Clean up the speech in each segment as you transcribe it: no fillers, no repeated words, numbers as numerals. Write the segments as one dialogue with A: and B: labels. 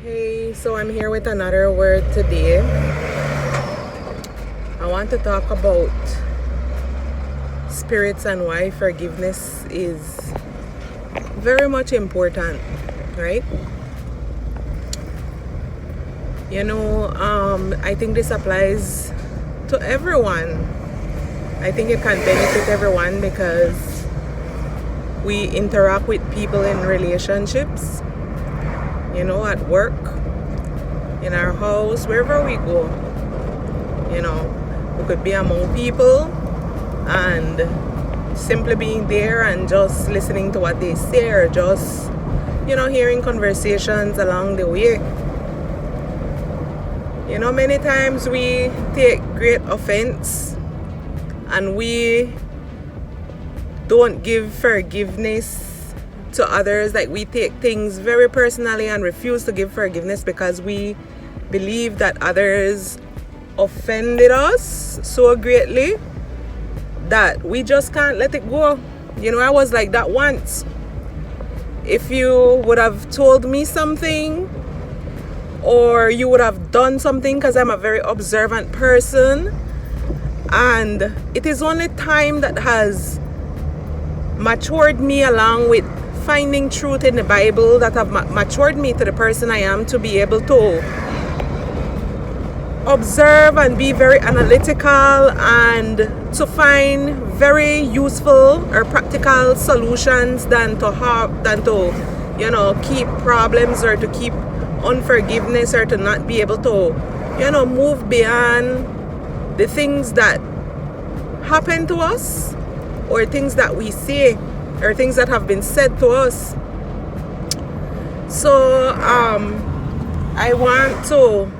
A: Hey, so I'm here with another word today. I want to talk about spirits and why forgiveness is very much important, right? I think this applies to everyone. I think it can benefit everyone because we interact with people in relationships, at work, in our house, wherever we go. We could be among people and simply being there and just listening to what they say, or just, hearing conversations along the way. Many times we take great offense and we don't give forgiveness to others. Like, we take things very personally and refuse to give forgiveness because we believe that others offended us so greatly that we just can't let it go. I was like that once. If you would have told me something, or you would have done something, because I'm a very observant person, and it is only time that has matured me, along with finding truth in the Bible, that have matured me to the person I am, to be able to observe and be very analytical and to find very useful or practical solutions than to keep problems, or to keep unforgiveness, or to not be able to move beyond the things that happen to us, or things that we say, or things that have been said to us. So I want to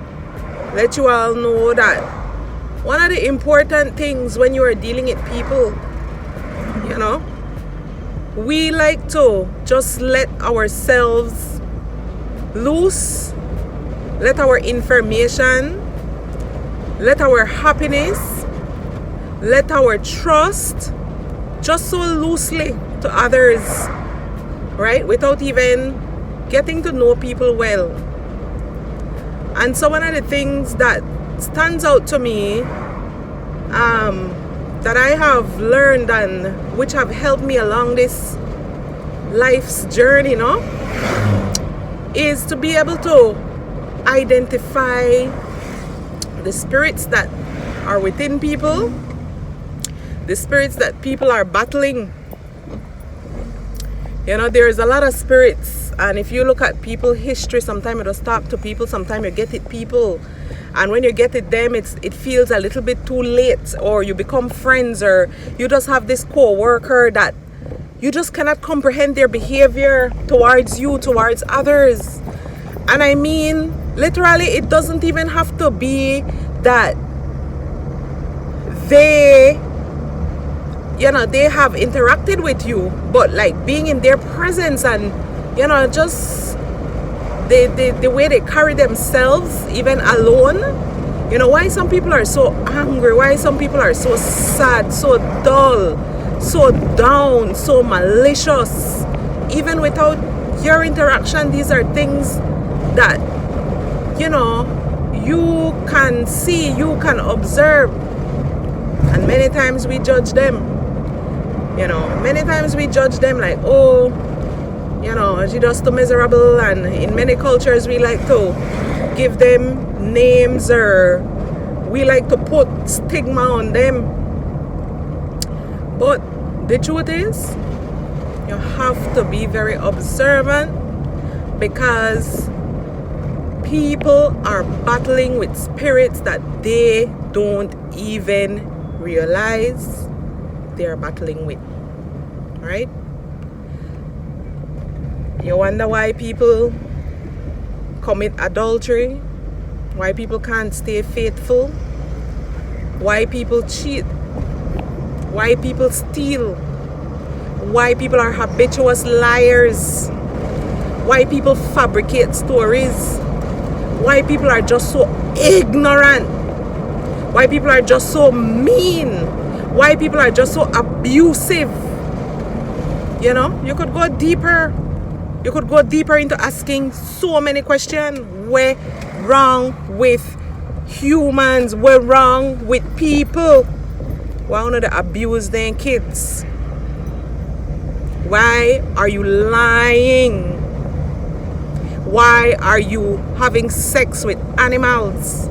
A: let you all know that one of the important things when you are dealing with people, we like to just let ourselves loose, let our information, let our happiness, let our trust just so loosely to others, right? Without even getting to know people well. And so one of the things that stands out to me, that I have learned and which have helped me along this life's journey, is to be able to identify the spirits that are within people, the spirits that people are battling. There's a lot of spirits, and if you look at people history, sometimes you just talk to people, sometimes you get it people, and when you get it them, it feels a little bit too late, or you become friends, or you just have this co-worker that you just cannot comprehend their behavior towards you, towards others. And I mean, literally, it doesn't even have to be that they have interacted with you, but like being in their presence, and just the way they carry themselves, even alone. Why some people are so angry, why some people are so sad, so dull, so down, so malicious, even without your interaction. These are things that you can see, you can observe, and many times we judge them. Many times we judge them like, oh, she's just too miserable. And in many cultures we like to give them names, or we like to put stigma on them. But the truth is, you have to be very observant, because people are battling with spirits that they don't even realize they are battling with, right? You wonder why people commit adultery, why people can't stay faithful, why people cheat, why people steal, why people are habituous liars, why people fabricate stories, why people are just so ignorant, why people are just so mean, why people are just so abusive. You could go deeper You could go deeper into asking so many questions. We're wrong with humans. We're wrong with people. Why don't they abuse their kids? Why are you lying? Why are you having sex with animals?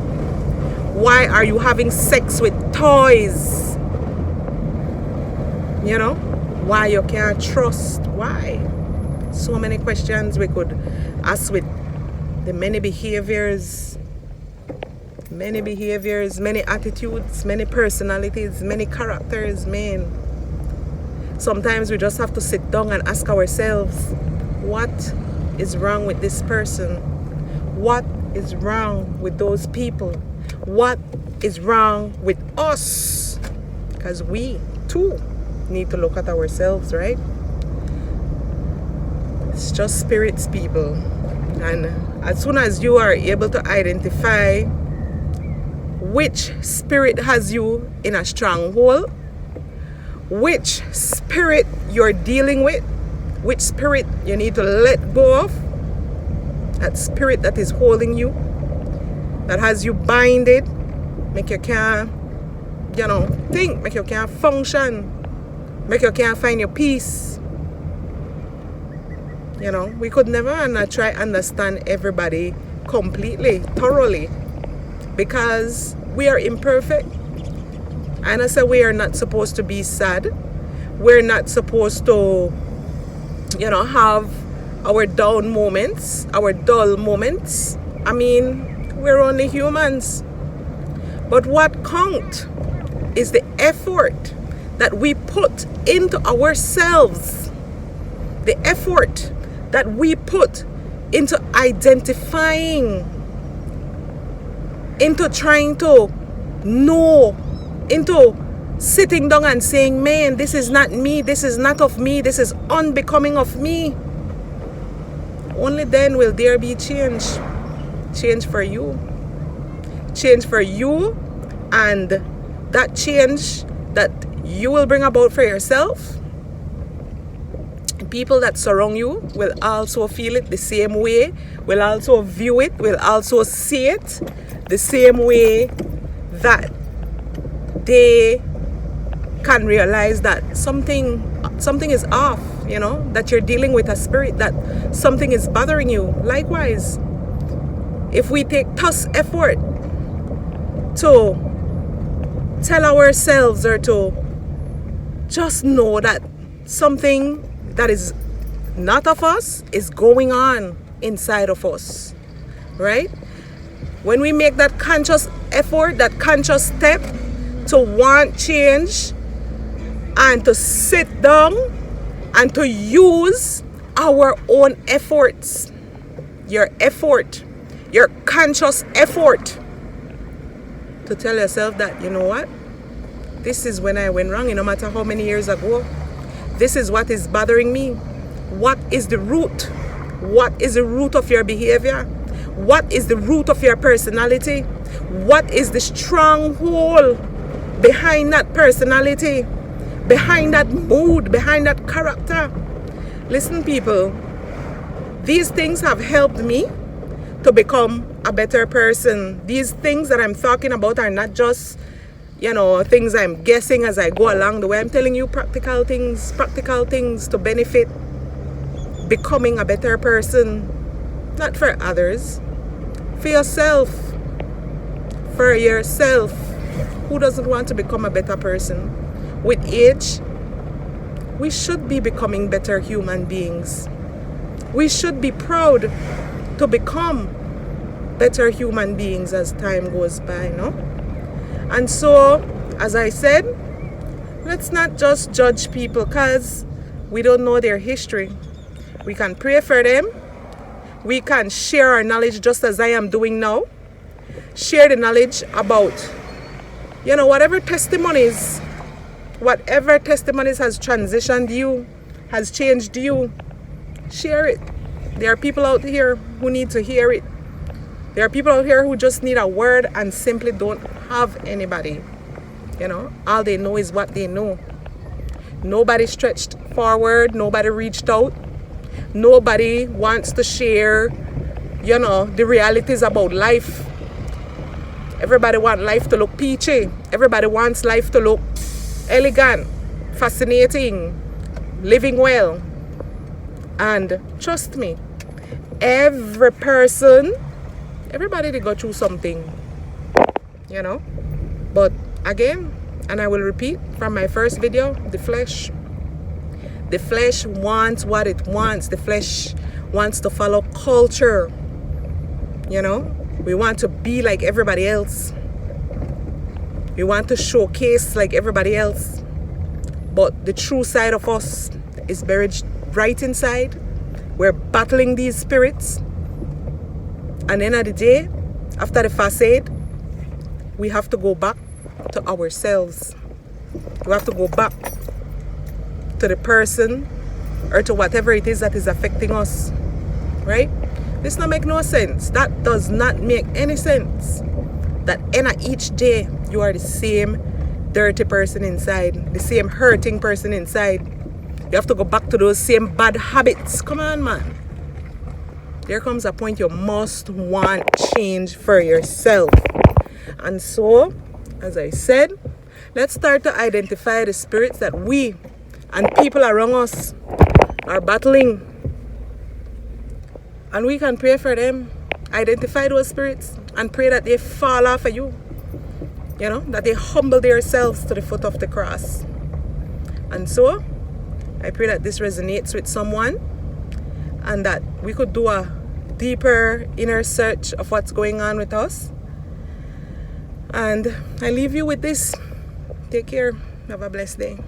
A: Why are you having sex with toys? You know? Why you can't trust? Why? So many questions we could ask with the many behaviors, many attitudes, many personalities, many characters, man. Sometimes we just have to sit down and ask ourselves, what is wrong with this person? What is wrong with those people? What is wrong with us? Because we too need to look at ourselves, right? It's just spirits, people. And as soon as you are able to identify which spirit has you in a stronghold, which spirit you're dealing with, which spirit you need to let go of, that spirit that is holding you, that has you binded, make you can't, think, make you can't function, make you can't find your peace. We could never try understand everybody completely, thoroughly, because we are imperfect. And I say we are not supposed to be sad. We're not supposed to, have our down moments, our dull moments. I mean, we're only humans. But what counts is the effort that we put into ourselves. The effort that we put into identifying, into trying to know, into sitting down and saying, man, this is not me, this is not of me, this is unbecoming of me. Only then will there be change. Change for you. Change for you, and that change that you will bring about for yourself, people that surround you will also feel it the same way, will also view it, will also see it the same way, that they can realize that something is off, that you're dealing with a spirit, that something is bothering you. Likewise, if we take tough effort to tell ourselves or to just know that something that is not of us is going on inside of us, right? When we make that conscious effort, that conscious step to want change and to sit down and to use our own efforts, your conscious effort, to tell yourself that, you know what, this is when I went wrong, no matter how many years ago. This is what is bothering me. What is the root? What is the root of your behavior? What is the root of your personality? What is the stronghold behind that personality, behind that mood, behind that character? Listen, people, these things have helped me to become a better person. These things that I'm talking about are not just things I'm guessing as I go along the way. I'm telling you practical things to benefit becoming a better person. Not for others, for yourself. For yourself. Who doesn't want to become a better person? With age, we should be becoming better human beings. We should be proud to become better human beings as time goes by, no? And so, as I said, let's not just judge people because we don't know their history. We can pray for them. We can share our knowledge just as I am doing now. Share the knowledge about, whatever testimonies has transitioned you, has changed you. Share it. There are people out here who need to hear it. There are people out here who just need a word and simply don't have anybody. All they know is what they know. Nobody stretched forward. Nobody reached out. Nobody wants to share, the realities about life. Everybody wants life to look peachy. Everybody wants life to look elegant, fascinating, living well. And trust me, everybody they go through something, But again, and I will repeat from my first video, the flesh wants what it wants. The flesh wants to follow culture. We want to be like everybody else. We want to showcase like everybody else. But the true side of us is buried right inside. We're battling these spirits. And then at the day, after the facade, we have to go back to ourselves. We have to go back to the person or to whatever it is that is affecting us. Right? This not make no sense. That does not make any sense. That each day you are the same dirty person inside, the same hurting person inside. You have to go back to those same bad habits. Come on, man. There comes a point you must want change for yourself. And so, as I said, let's start to identify the spirits that we and people around us are battling. And we can pray for them, identify those spirits, and pray that they fall off of you. That they humble themselves to the foot of the cross. And so, I pray that this resonates with someone and that we could do a deeper inner search of what's going on with us. And I leave you with this. Take care. Have a blessed day.